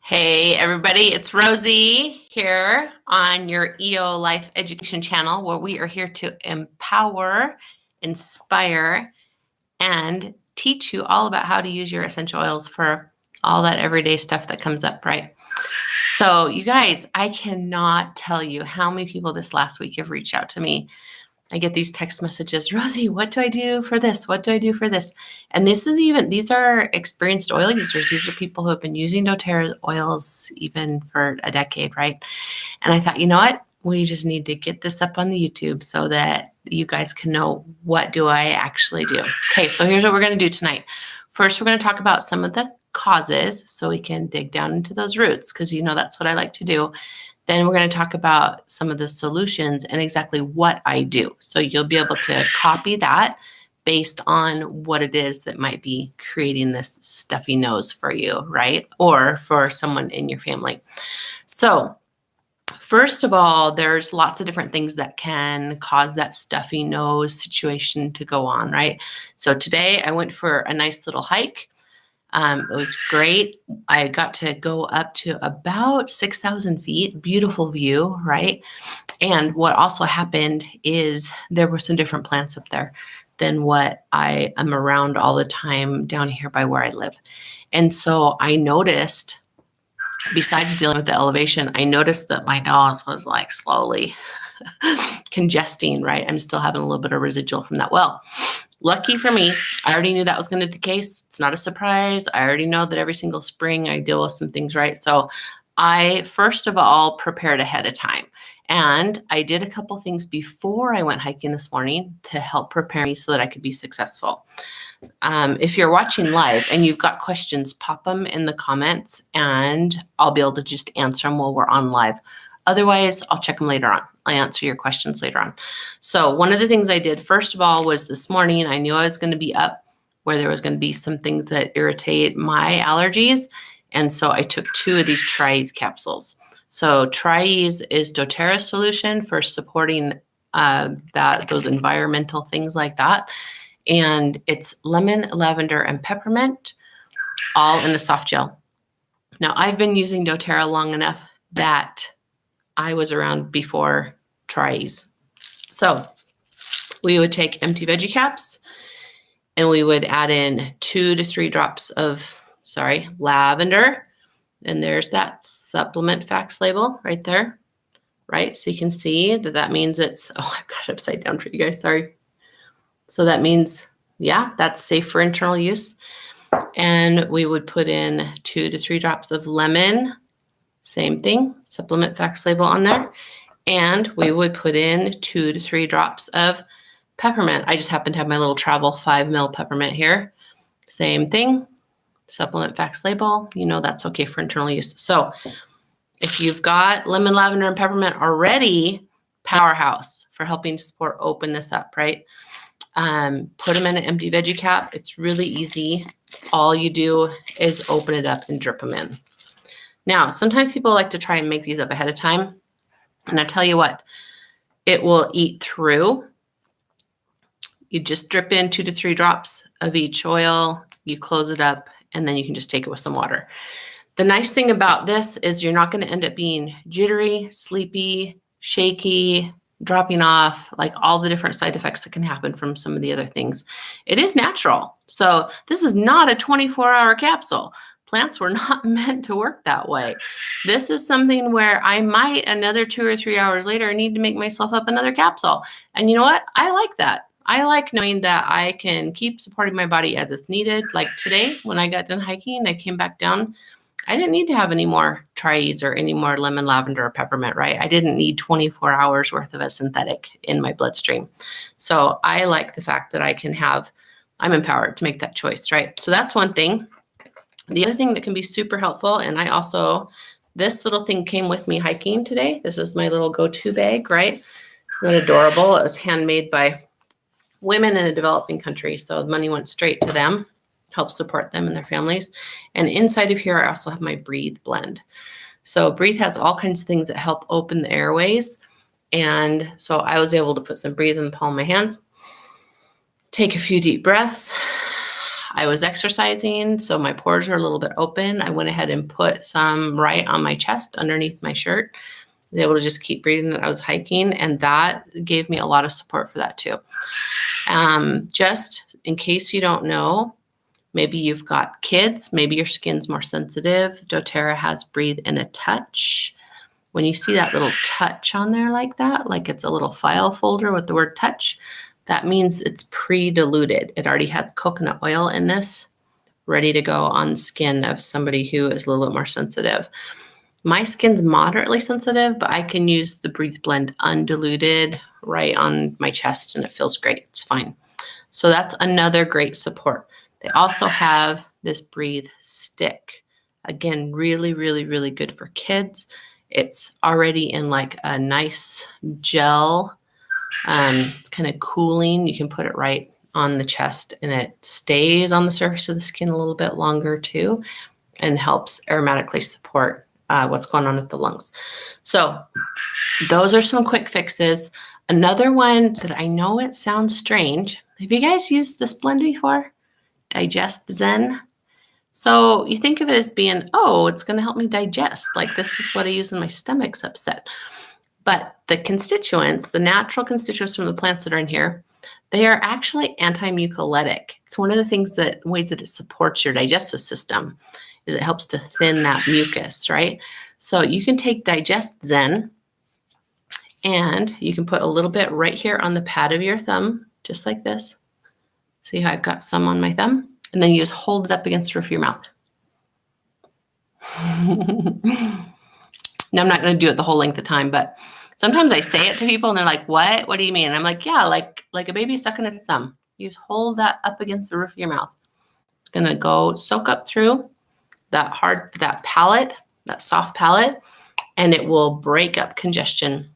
Hey everybody, it's Rosie here on your EO Life Education channel where we are here to empower, inspire, and teach you all about how to use your essential oils for all that everyday stuff that comes up, right? So you guys, I cannot tell you how many people this last week have reached out to me. I get these text messages, Rosie, what do I do for this? What do I do for this? And these are experienced oil users. These are people who have been using doTERRA oils even for a decade, right? And I thought, you know what? We just need to get this up on the YouTube so that you guys can know what do I actually do. Okay, so here's what we're going to do tonight. First, we're going to talk about some of the causes so we can dig down into those roots because that's what I like to do. Then we're going to talk about some of the solutions and exactly what I do. So you'll be able to copy that based on what it is that might be creating this stuffy nose for you, right? Or for someone in your family. So first of all, there's lots of different things that can cause that stuffy nose situation to go on, right? So today I went for a nice little hike. It was great. I got to go up to about 6,000 feet, beautiful view, right? And what also happened is there were some different plants up there than what I am around all the time down here by where I live. And so I noticed, besides dealing with the elevation, I noticed that my nose was like slowly congesting, right? I'm still having a little bit of residual from that. Well, lucky for me, I already knew that was going to be the case. It's not a surprise. I already know that every single spring I deal with some things, right? So I, first of all, prepared ahead of time. And I did a couple things before I went hiking this morning to help prepare me so that I could be successful. If you're watching live and you've got questions, pop them in the comments and I'll be able to just answer them while we're on live. Otherwise, I'll check them later on. I'll answer your questions later on. So one of the things I did, first of all, was this morning, I knew I was going to be up where there was going to be some things that irritate my allergies. And so I took 2 of these TreeTree capsules. So TreeTree is doTERRA solution for supporting those environmental things like that. And it's lemon, lavender, and peppermint, all in a soft gel. Now, I've been using doTERRA long enough that I was around before TreeTree. So we would take empty veggie caps and we would add in 2 to 3 drops of, lavender. And there's that supplement facts label right there, right? So you can see that means it's, I've got it upside down for you guys, sorry. So that means, that's safe for internal use. And we would put in 2 to 3 drops of lemon. Same thing, supplement facts label on there. And we would put in 2 to 3 drops of peppermint. I just happen to have my little travel 5 ml peppermint here. Same thing, supplement facts label. That's okay for internal use. So if you've got lemon, lavender, and peppermint already, powerhouse for helping to open this up, right? Put them in an empty veggie cap. It's really easy. All you do is open it up and drip them in. Now, sometimes people like to try and make these up ahead of time. And I tell you what, it will eat through. You just drip in 2 to 3 drops of each oil, you close it up, and then you can just take it with some water. The nice thing about this is you're not going to end up being jittery, sleepy, shaky, dropping off, like all the different side effects that can happen from some of the other things. It is natural. So this is not a 24-hour capsule. Plants were not meant to work that way. This is something where I might another 2 or 3 hours later need to make myself up another capsule. And you know what? I like that. I like knowing that I can keep supporting my body as it's needed. Like today, when I got done hiking, I came back down. I didn't need to have any more TreeTree or any more lemon, lavender, or peppermint, right? I didn't need 24 hours worth of a synthetic in my bloodstream. So I like the fact that I'm empowered to make that choice, right? So that's one thing. The other thing that can be super helpful, and this little thing came with me hiking today. This is my little go-to bag, right? Isn't that adorable? It was handmade by women in a developing country. So the money went straight to them, help support them and their families. And inside of here, I also have my Breathe blend. So Breathe has all kinds of things that help open the airways. And so I was able to put some Breathe in the palm of my hands, take a few deep breaths. I was exercising, so my pores are a little bit open. I went ahead and put some right on my chest underneath my shirt. I was able to just keep breathing that I was hiking, and that gave me a lot of support for that too. Just in case you don't know, maybe you've got kids, maybe your skin's more sensitive. doTERRA has Breathe in a Touch. When you see that little touch on there like that, like it's a little file folder with the word touch, that means it's pre-diluted. It already has coconut oil in this, ready to go on skin of somebody who is a little bit more sensitive. My skin's moderately sensitive, but I can use the Breathe Blend undiluted right on my chest and it feels great. It's fine. So that's another great support. They also have this Breathe Stick. Again, really, really, really good for kids. It's already in like a nice gel. It's kind of cooling. You can put it right on the chest and it stays on the surface of the skin a little bit longer too and helps aromatically support what's going on with the lungs. So those are some quick fixes. Another one that I know it sounds strange. Have you guys used this blend before? Digest Zen. So you think of it as being, oh, it's going to help me digest. Like this is what I use when my stomach's upset. But the constituents, the natural constituents from the plants that are in here, they are actually anti-mucolytic. It's one of the things that ways that it supports your digestive system is it helps to thin that mucus, right? So you can take Digest Zen and you can put a little bit right here on the pad of your thumb, just like this. See how I've got some on my thumb? And then you just hold it up against the roof of your mouth. Now, I'm not going to do it the whole length of time, but sometimes I say it to people and they're like, what? What do you mean? And I'm like, yeah, like a baby sucking its thumb. You just hold that up against the roof of your mouth. It's going to go soak up through that palate, that soft palate, and it will break up congestion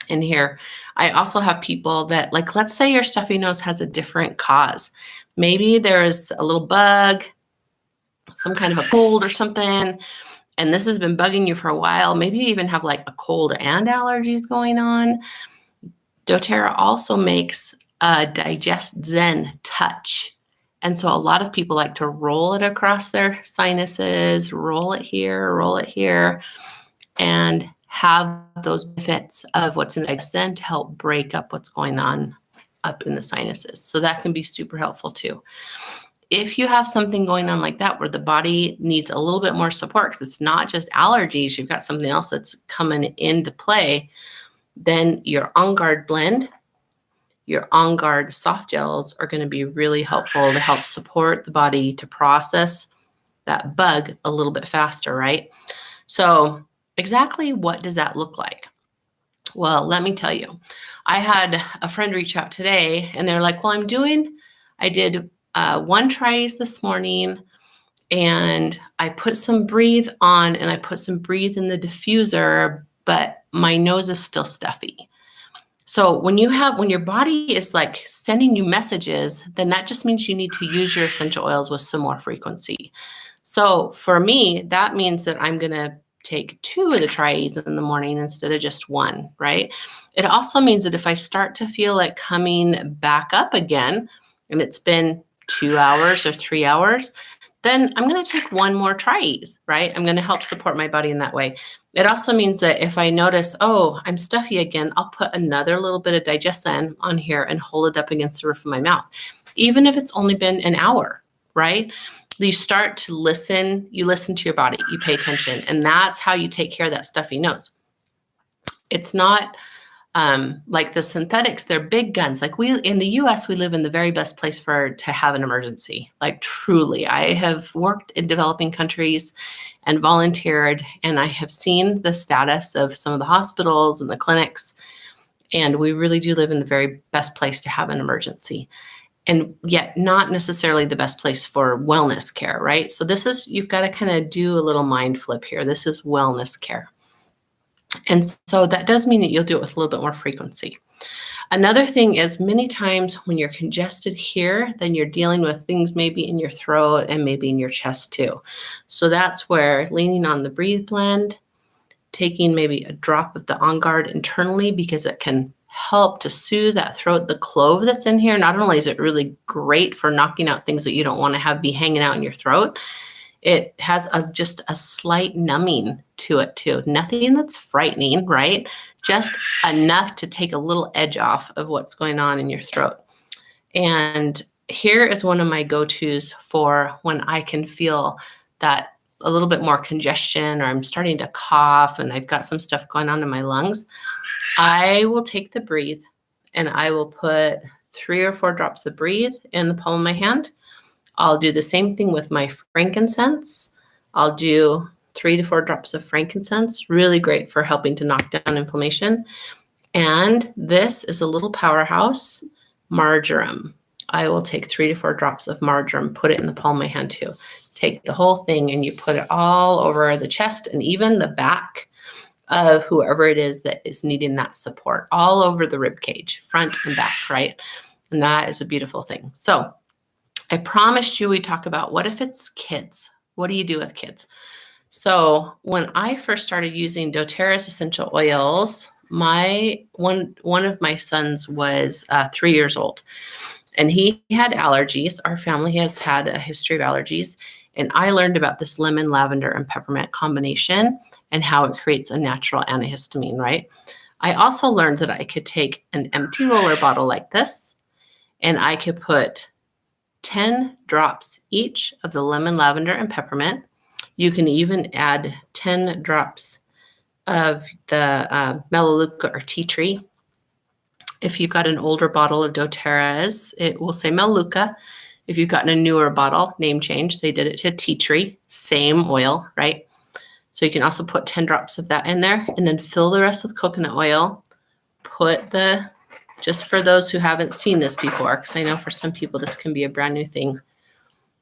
in here. I also have people that, like, let's say your stuffy nose has a different cause. Maybe there is a little bug, some kind of a cold or something, and this has been bugging you for a while. Maybe you even have like a cold and allergies going on. doTERRA also makes a Digest Zen Touch. And so a lot of people like to roll it across their sinuses, roll it here, and have those benefits of what's in Digest Zen to help break up what's going on up in the sinuses. So that can be super helpful too. If you have something going on like that where the body needs a little bit more support because it's not just allergies, you've got something else that's coming into play, then your On Guard blend, your On Guard soft gels are going to be really helpful to help support the body to process that bug a little bit faster, right? So exactly what does that look like? Well, let me tell you. I had a friend reach out today and they're like, well, I did 1 tries this morning and I put some Breathe on and I put some Breathe in the diffuser, but my nose is still stuffy. So when your body is like sending you messages, then that just means you need to use your essential oils with some more frequency. So for me, that means that I'm going to take 2 of the tries in the morning instead of just 1, right? It also means that if I start to feel like coming back up again, and it's been 2 hours or 3 hours, then I'm going to take 1 more tries, right? I'm going to help support my body in that way. It also means that if I notice, oh, I'm stuffy again, I'll put another little bit of Digest Zen on here and hold it up against the roof of my mouth, even if it's only been an hour, right? You start to listen, you listen to your body, you pay attention, and that's how you take care of that stuffy nose. It's not like the synthetics, they're big guns. Like in the US, we live in the very best place to have an emergency. Like truly, I have worked in developing countries and volunteered, and I have seen the status of some of the hospitals and the clinics, and we really do live in the very best place to have an emergency. And yet not necessarily the best place for wellness care, right? So you've got to kind of do a little mind flip here. This is wellness care. And so that does mean that you'll do it with a little bit more frequency. Another thing is many times when you're congested here, then you're dealing with things maybe in your throat and maybe in your chest too. So that's where leaning on the Breathe blend, taking maybe a drop of the On Guard internally because it can help to soothe that throat. The clove that's in here, not only is it really great for knocking out things that you don't want to have be hanging out in your throat, it has just a slight numbing to it too. Nothing that's frightening, right? Just enough to take a little edge off of what's going on in your throat. And here is one of my go-tos for when I can feel that a little bit more congestion, or I'm starting to cough and I've got some stuff going on in my lungs. I will take the Breathe and I will put 3 or 4 drops of Breathe in the palm of my hand. I'll do the same thing with my frankincense. I'll do 3 to 4 drops of frankincense, really great for helping to knock down inflammation. And this is a little powerhouse, marjoram. I will take 3 to 4 drops of marjoram, put it in the palm of my hand too. Take the whole thing and you put it all over the chest and even the back of whoever it is that is needing that support, all over the rib cage, front and back, right? And that is a beautiful thing. So I promised you we'd talk about what if it's kids? What do you do with kids? So when I first started using doTERRA's essential oils, one of my sons was 3 years old. And he had allergies. Our family has had a history of allergies. And I learned about this lemon, lavender, and peppermint combination and how it creates a natural antihistamine, right? I also learned that I could take an empty roller bottle like this, and I could put 10 drops each of the lemon, lavender, and peppermint. You can even add 10 drops of the melaleuca or TeeTree. If you've got an older bottle of doTERRA's, it will say melaleuca. If you've gotten a newer bottle, name change, they did it to TeeTree, same oil, right? So you can also put 10 drops of that in there and then fill the rest with coconut oil. Just for those who haven't seen this before, because I know for some people this can be a brand new thing.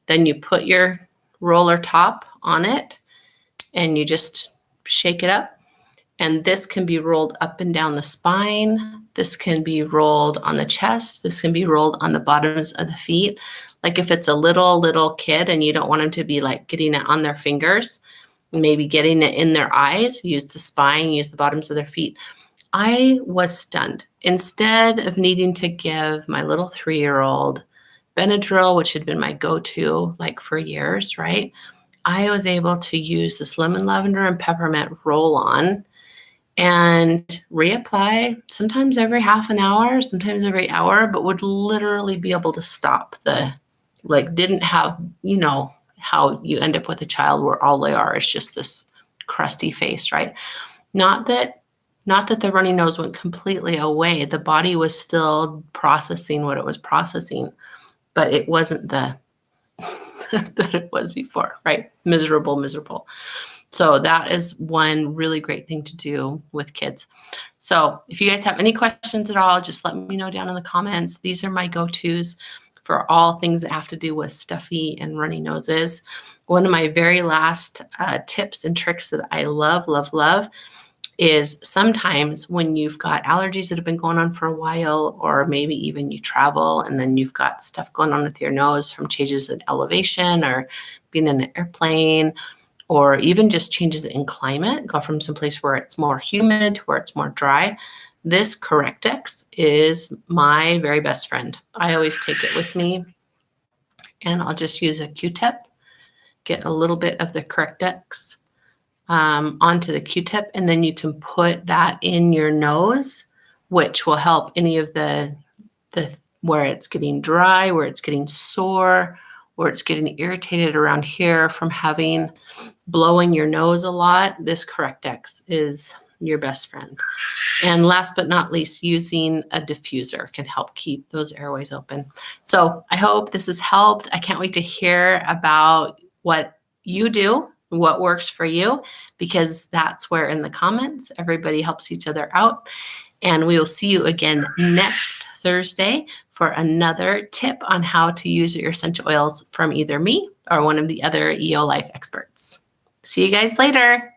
Then you put your roller top on it and you just shake it up. And this can be rolled up and down the spine. This can be rolled on the chest. This can be rolled on the bottoms of the feet. Like if it's a little kid and you don't want them to be like getting it on their fingers, maybe getting it in their eyes, use the spine, use the bottoms of their feet. I was stunned. Instead of needing to give my little 3-year-old Benadryl, which had been my go-to like for years, right? I was able to use this lemon, lavender, and peppermint roll-on and reapply sometimes every half an hour, sometimes every hour, but would literally be able to stop didn't have, how you end up with a child where all they are is just this crusty face, right? Not that the runny nose went completely away. The body was still processing what it was processing, but it wasn't that it was before, right? Miserable. So that is one really great thing to do with kids. So if you guys have any questions at all, just let me know down in the comments. These are my go-tos for all things that have to do with stuffy and runny noses. One of my very last tips and tricks that I love is sometimes when you've got allergies that have been going on for a while, or maybe even you travel and then you've got stuff going on with your nose from changes in elevation or being in an airplane, or even just changes in climate, go from some place where it's more humid to where it's more dry. This Correctex is my very best friend. I always take it with me and I'll just use a Q-tip, get a little bit of the Correctex onto the Q-tip, and then you can put that in your nose, which will help any of the where it's getting dry, where it's getting sore, where it's getting irritated around here from blowing your nose a lot. This Correctex is your best friend. And last but not least, using a diffuser can help keep those airways open. So I hope this has helped. I can't wait to hear about what you do, what works for you, because that's where in the comments, everybody helps each other out. And we will see you again next Thursday for another tip on how to use your essential oils from either me or one of the other EO Life experts. See you guys later.